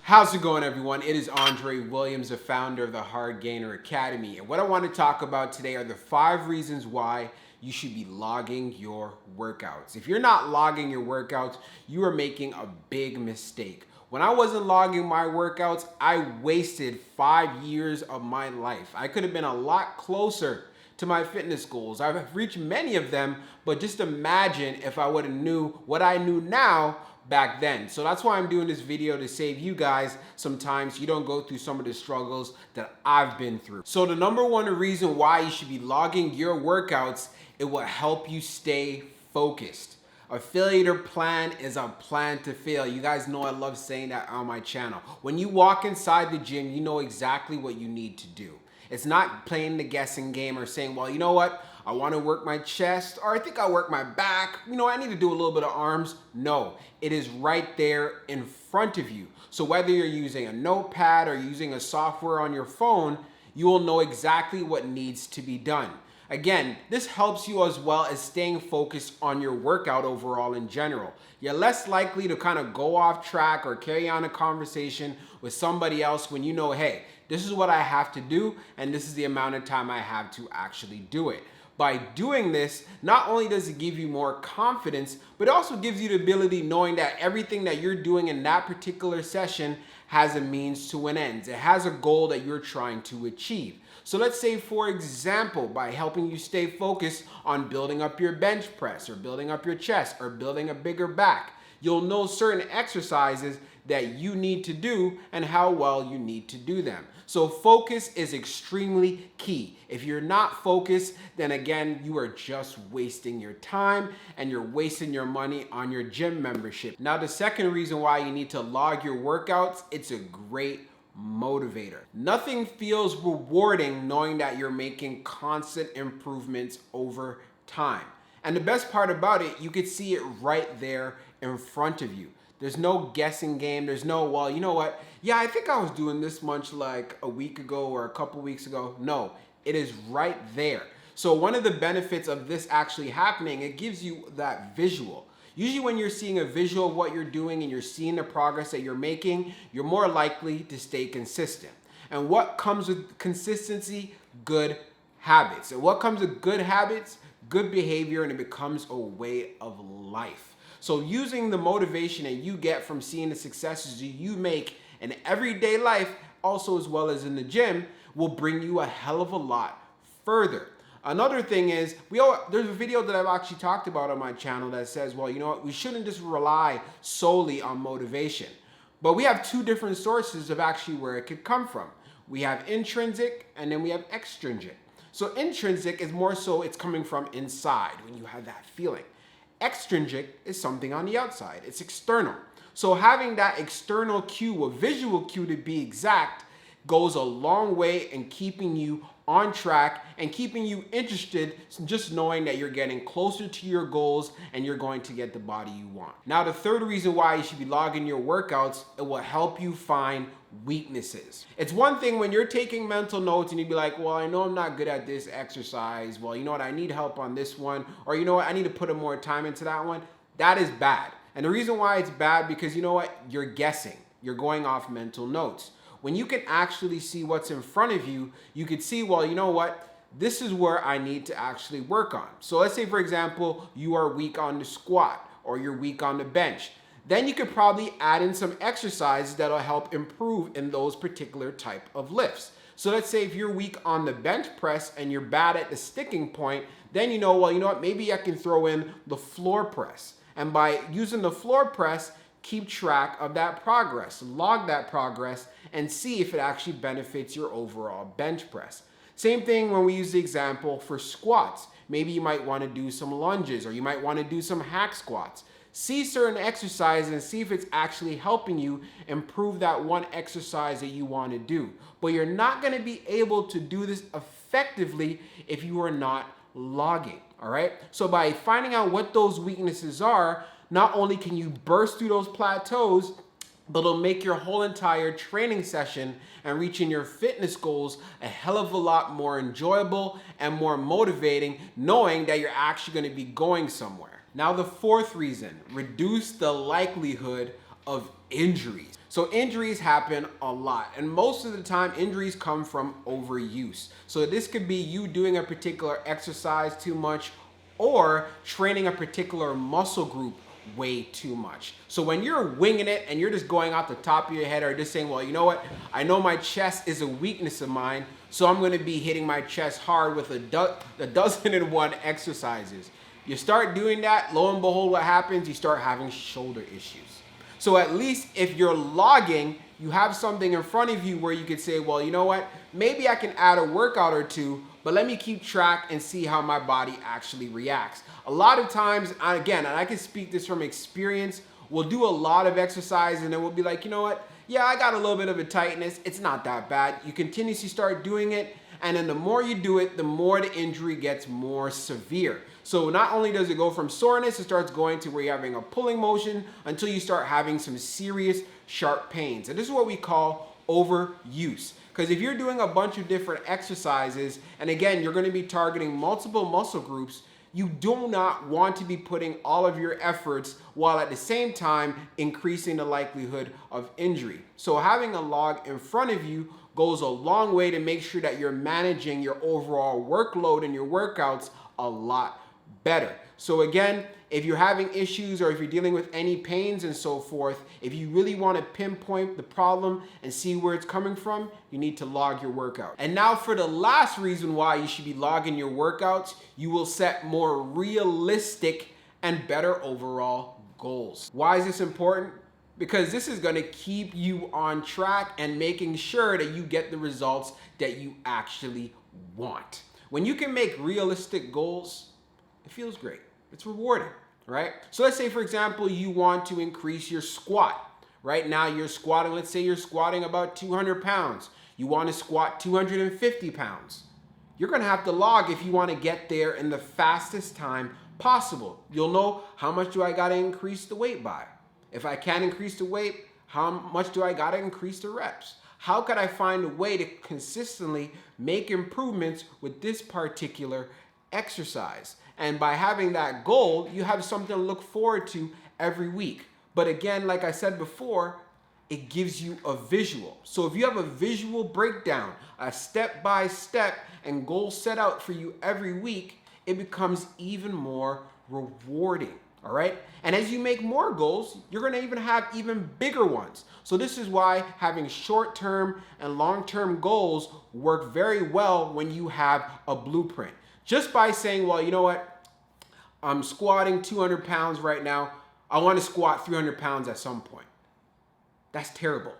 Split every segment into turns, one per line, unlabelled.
How's it going, everyone? It is Andre Williams, the founder of the Hard Gainer Academy. And what I want to talk about today are the 5 reasons why you should be logging your workouts. If you're not logging your workouts, you are making a big mistake. When I wasn't logging my workouts, I wasted 5 years of my life. I could have been a lot closer to my fitness goals. I've reached many of them, but just imagine if I would have knew what I knew now back then. So that's why I'm doing this video, to save you guys some time so you don't go through some of the struggles that I've been through. So the number one reason why you should be logging your workouts, it will help you stay focused. A failure plan is a plan to fail. You guys know I love saying that on my channel. When you walk inside the gym, you know exactly what you need to do. It's not playing the guessing game or saying, well, you know what? I want to work my chest, or I think I'll work my back. You know, I need to do a little bit of arms. No, it is right there in front of you. So whether you're using a notepad or using a software on your phone, you will know exactly what needs to be done. Again, this helps you as well as staying focused on your workout overall in general. You're less likely to kind of go off track or carry on a conversation with somebody else when you know, hey, this is what I have to do and this is the amount of time I have to actually do it. By doing this, not only does it give you more confidence, but it also gives you the ability knowing that everything that you're doing in that particular session has a means to an end. It has a goal that you're trying to achieve. So let's say, for example, by helping you stay focused on building up your bench press or building up your chest or building a bigger back, you'll know certain exercises that you need to do and how well you need to do them. So focus is extremely key. If you're not focused, then again, you are just wasting your time and you're wasting your money on your gym membership. Now, the second reason why you need to log your workouts, it's a great motivator. Nothing feels rewarding knowing that you're making constant improvements over time. And the best part about it, you could see it right there in front of you. There's no guessing game. There's no, well, you know what? Yeah, I think I was doing this much like a week ago or a couple weeks ago. No, it is right there. So one of the benefits of this actually happening, it gives you that visual. Usually when you're seeing a visual of what you're doing and you're seeing the progress that you're making, you're more likely to stay consistent. And what comes with consistency? Good habits. And what comes with good habits? Good behavior, and it becomes a way of life. So using the motivation that you get from seeing the successes you make in everyday life, also as well as in the gym, will bring you a hell of a lot further. Another thing is, there's a video that I've actually talked about on my channel that says, well, you know what, we shouldn't just rely solely on motivation. But we have 2 different sources of actually where it could come from. We have intrinsic and then we have extrinsic. So intrinsic is more so it's coming from inside when you have that feeling. Extrinsic is something on the outside. It's external. So having that external cue, a visual cue to be exact, goes a long way in keeping you on track and keeping you interested, just knowing that you're getting closer to your goals and you're going to get the body you want. Now, the third reason why you should be logging your workouts, it will help you find weaknesses. It's one thing when you're taking mental notes and you'd be like, well, I know I'm not good at this exercise. Well, you know what? I need help on this one. Or you know what? I need to put more time into that one. That is bad. And the reason why it's bad, because you know what? You're guessing. You're going off mental notes. When you can actually see what's in front of you, you could see, well, you know what? This is where I need to actually work on. So let's say, for example, you are weak on the squat or you're weak on the bench. Then you could probably add in some exercises that'll help improve in those particular type of lifts. So let's say if you're weak on the bench press and you're bad at the sticking point, then you know, well, you know what? Maybe I can throw in the floor press. And by using the floor press, keep track of that progress, log that progress, and see if it actually benefits your overall bench press. Same thing when we use the example for squats. Maybe you might want to do some lunges or you might want to do some hack squats. See certain exercises and see if it's actually helping you improve that one exercise that you want to do. But you're not going to be able to do this effectively if you are not logging, all right? So by finding out what those weaknesses are, not only can you burst through those plateaus, but it'll make your whole entire training session and reaching your fitness goals a hell of a lot more enjoyable and more motivating, knowing that you're actually going to be going somewhere. Now, the fourth reason, reduce the likelihood of injuries. So injuries happen a lot, and most of the time injuries come from overuse. So this could be you doing a particular exercise too much or training a particular muscle group way too much. So when you're winging it and you're just going off the top of your head or just saying, well, you know what, I know my chest is a weakness of mine, so I'm gonna be hitting my chest hard with a dozen and one exercises. You start doing that, lo and behold, what happens? You start having shoulder issues. So at least if you're logging, you have something in front of you where you could say, well, you know what, maybe I can add a workout or two, but let me keep track and see how my body actually reacts. A lot of times, again, and I can speak this from experience, we'll do a lot of exercise and then we'll be like, you know what, yeah, I got a little bit of a tightness. It's not that bad. You continuously start doing it, and then the more you do it, the more the injury gets more severe. So not only does it go from soreness, it starts going to where you're having a pulling motion until you start having some serious sharp pains. And this is what we call overuse. Because if you're doing a bunch of different exercises, and again, you're going to be targeting multiple muscle groups, you do not want to be putting all of your efforts while at the same time increasing the likelihood of injury. So having a log in front of you goes a long way to make sure that you're managing your overall workload and your workouts a lot better. So again, if you're having issues or if you're dealing with any pains and so forth, if you really want to pinpoint the problem and see where it's coming from, you need to log your workout. And now for the last reason why you should be logging your workouts, you will set more realistic and better overall goals. Why is this important? Because this is going to keep you on track and making sure that you get the results that you actually want. When you can make realistic goals, it feels great. It's rewarding, right? So let's say, for example, you want to increase your squat. Right now you're squatting, let's say you're squatting about 200 pounds. You want to squat 250 pounds. You're going to have to log if you want to get there in the fastest time possible. You'll know, how much do I got to increase the weight by? If I can't increase the weight, how much do I got to increase the reps? How could I find a way to consistently make improvements with this particular exercise? And by having that goal, you have something to look forward to every week. But again, like I said before, it gives you a visual. So if you have a visual breakdown, a step-by-step and goal set out for you every week, it becomes even more rewarding. All right. And as you make more goals, you're going to even have even bigger ones. So this is why having short-term and long-term goals work very well when you have a blueprint. Just by saying, well, you know what? I'm squatting 200 pounds right now. I want to squat 300 pounds at some point. That's terrible.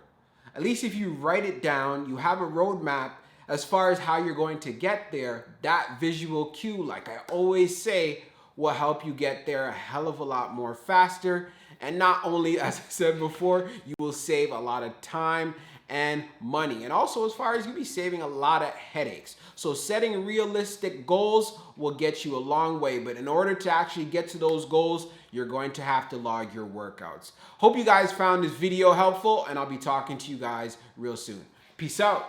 At least if you write it down, you have a roadmap as far as how you're going to get there. That visual cue, like I always say, will help you get there a hell of a lot more faster. And not only, as I said before, you will save a lot of time and money. And also, as far as you'll be saving a lot of headaches. So setting realistic goals will get you a long way. But in order to actually get to those goals, you're going to have to log your workouts. Hope you guys found this video helpful, and I'll be talking to you guys real soon. Peace out.